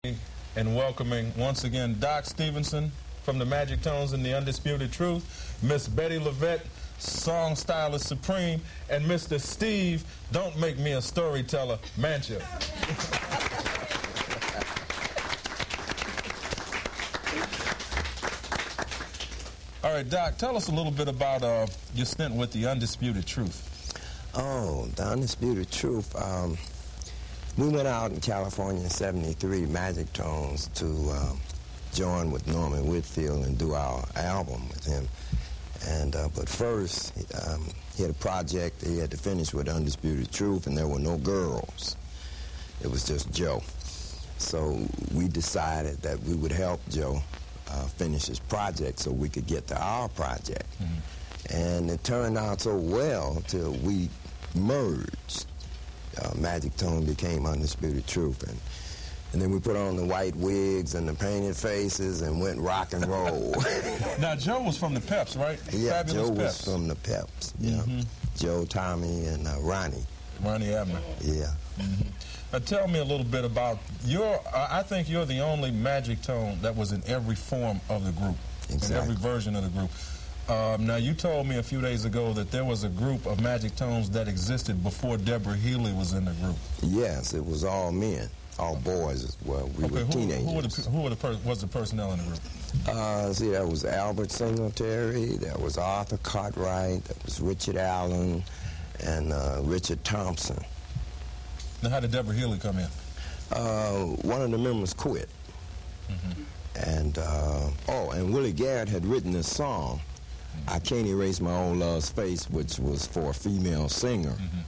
And welcoming once again Dhaak Stephenson from the Magic Tones and the Undisputed Truth, Miss Bettye LaVette, song stylist supreme, and Mr. Steve, don't make me a storyteller, Mancha. All right, Doc, tell us a little bit about your stint with the Undisputed Truth. Oh, the Undisputed Truth. We went out in California in '73, Magic Tones, to join with Norman Whitfield and do our album with him. And but first, he had a project that he had to finish with Undisputed Truth, and there were no girls. It was just Joe. So we decided that we would help Joe finish his project so we could get to our project. Mm-hmm. And it turned out so well till we merged. Magic Tone became Undisputed Truth, and then we put on the white wigs and the painted faces and went rock and roll. Now Joe was from the Peps, right? Yeah, Fabulous Joe Peps. was from the Peps. Yeah, mm-hmm. Joe, Tommy, and Ronnie. Ronnie Abner. Yeah. Mm-hmm. Now tell me a little bit about your. I think you're the only Magic Tone that was in every form of the group, exactly. In every version of the group. Now, you told me a few days ago that there was a group of Magic Tones that existed before Deborah Healy was in the group. Yes, it was all men, all boys as well. We were teenagers. Who was the personnel in the group? See, there was Albert Singletary, there was Arthur Cartwright, there was Richard Allen, and Richard Thompson. Now, how did Deborah Healy come in? One of the members quit. Mm-hmm. And Willie Garrett had written this song, I Can't Erase My Old Love's Face, which was for a female singer. Mm-hmm.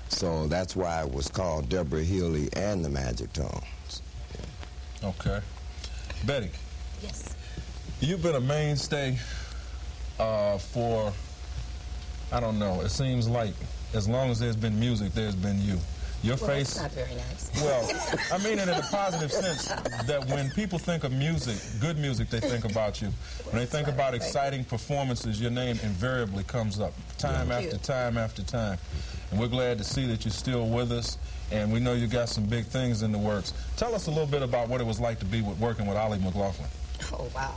So that's why it was called Deborah Healy and the Magic Tones. Yeah. Okay. Betty. Yes. You've been a mainstay for, I don't know, it seems like as long as there's been music, there's been you. Your face. That's not very nice. Well, I mean it in a positive sense that when people think of music, good music, they think about you. When they think about exciting performances, your name invariably comes up time after time after time. And we're glad to see that you're still with us, and we know you got some big things in the works. Tell us a little bit about what it was like to be working with Ollie McLaughlin. Oh, wow.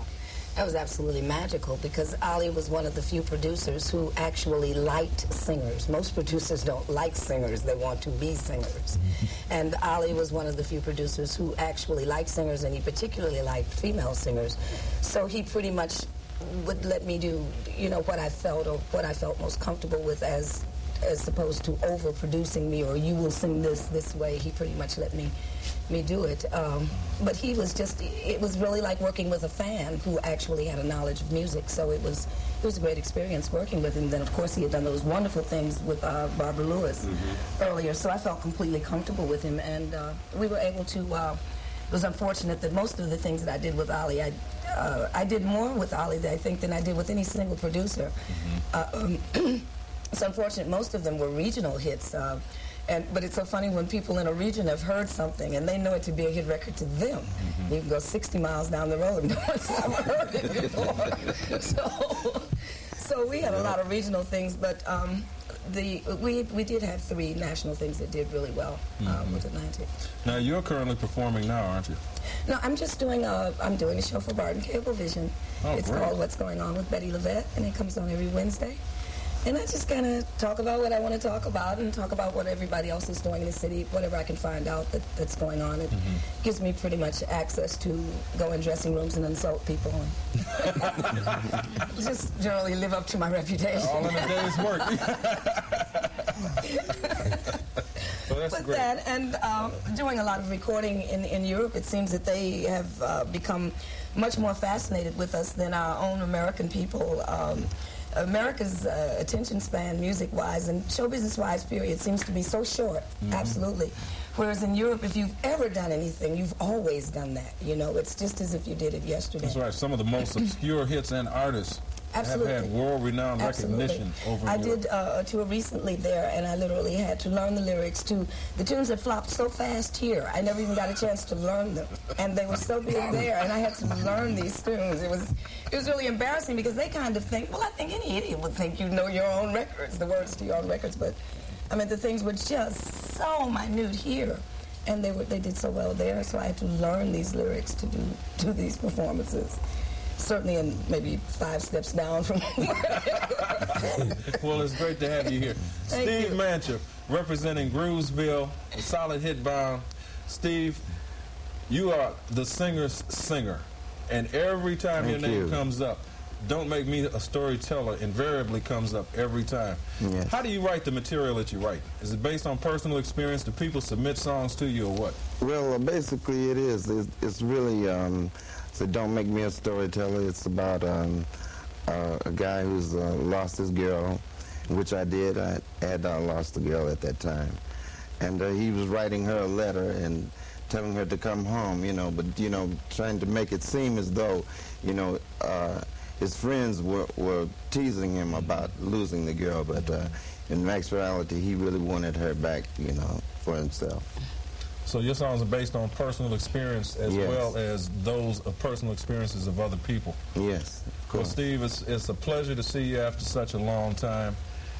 That was absolutely magical because Ollie was one of the few producers who actually liked singers. Most producers don't like singers, they want to be singers. And Ollie was one of the few producers who actually liked singers, and he particularly liked female singers. So he pretty much would let me do, you know, what I felt or what I felt most comfortable with as opposed to overproducing me or you will sing this way. He pretty much let me do it. But he was just, it was really like working with a fan who actually had a knowledge of music. So it was a great experience working with him. Then, of course, he had done those wonderful things with Barbara Lewis earlier. So I felt completely comfortable with him. And we were able to, it was unfortunate that most of the things that I did with Ollie, I did more with Ollie, I think, than I did with any single producer. It's unfortunate most of them were regional hits. But it's so funny when people in a region have heard something and they know it to be a hit record to them. Mm-hmm. You can go 60 miles down the road and no one's ever heard it before. So we had a lot of regional things, but we did have 3 national things that did really well with Atlantic. Now you're currently performing now, aren't you? No, I'm just doing I'm doing a show for Barton Cablevision. Oh, it's great. called What's Going On with Bettye LaVette, and it comes on every Wednesday. And I just kind of talk about what I want to talk about and talk about what everybody else is doing in the city, whatever I can find out that's going on. It gives me pretty much access to go in dressing rooms and insult people and just generally live up to my reputation. All in a day's work. Well, that's But great. that and doing a lot of recording in Europe, it seems that they have become much more fascinated with us than our own American people. America's attention span, music-wise and show business-wise, period, seems to be so short, absolutely. Whereas in Europe, if you've ever done anything, you've always done that. You know, it's just as if you did it yesterday. That's right. Some of the most obscure hits and artists Absolutely. have had world-renowned recognition over I Europe. did a tour recently there, and I literally had to learn the lyrics to the tunes that flopped so fast here. I never even got a chance to learn them, and they were so big there, and I had to learn these tunes. It was really embarrassing because they kind of think, well, I think any idiot would think you know your own records, the words to your own records, but I mean, the things were just so minute here. and they did so well there, so I had to learn these lyrics to do these performances. Certainly in maybe 5 steps down from where. Well, it's great to have you here. Steve Mancha, representing Groovesville, a solid hit bound. Steve, you are the singer's singer, and every time your name comes up, Don't Make Me a Storyteller invariably comes up every time. Yes. How do you write the material that you write? Is it based on personal experience? Do people submit songs to you or what? Well, basically it is. It's really, so Don't Make Me a Storyteller. It's about a guy who's lost his girl, which I did. I had lost the girl at that time. And he was writing her a letter and telling her to come home, you know, but, you know, trying to make it seem as though, you know, his friends were teasing him about losing the girl, but in actuality, he really wanted her back, you know, for himself. So your songs are based on personal experience as well as those of personal experiences of other people. Yes. Well, Steve, it's a pleasure to see you after such a long time.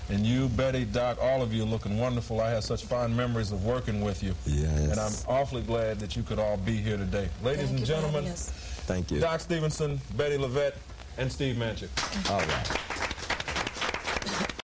And you, Betty, Doc, all of you are looking wonderful. I had such fond memories of working with you. Yes. And I'm awfully glad that you could all be here today. Ladies and gentlemen, thank you. Dhaak Stephenson, Bettye LaVette, and Steve Mancha. All right.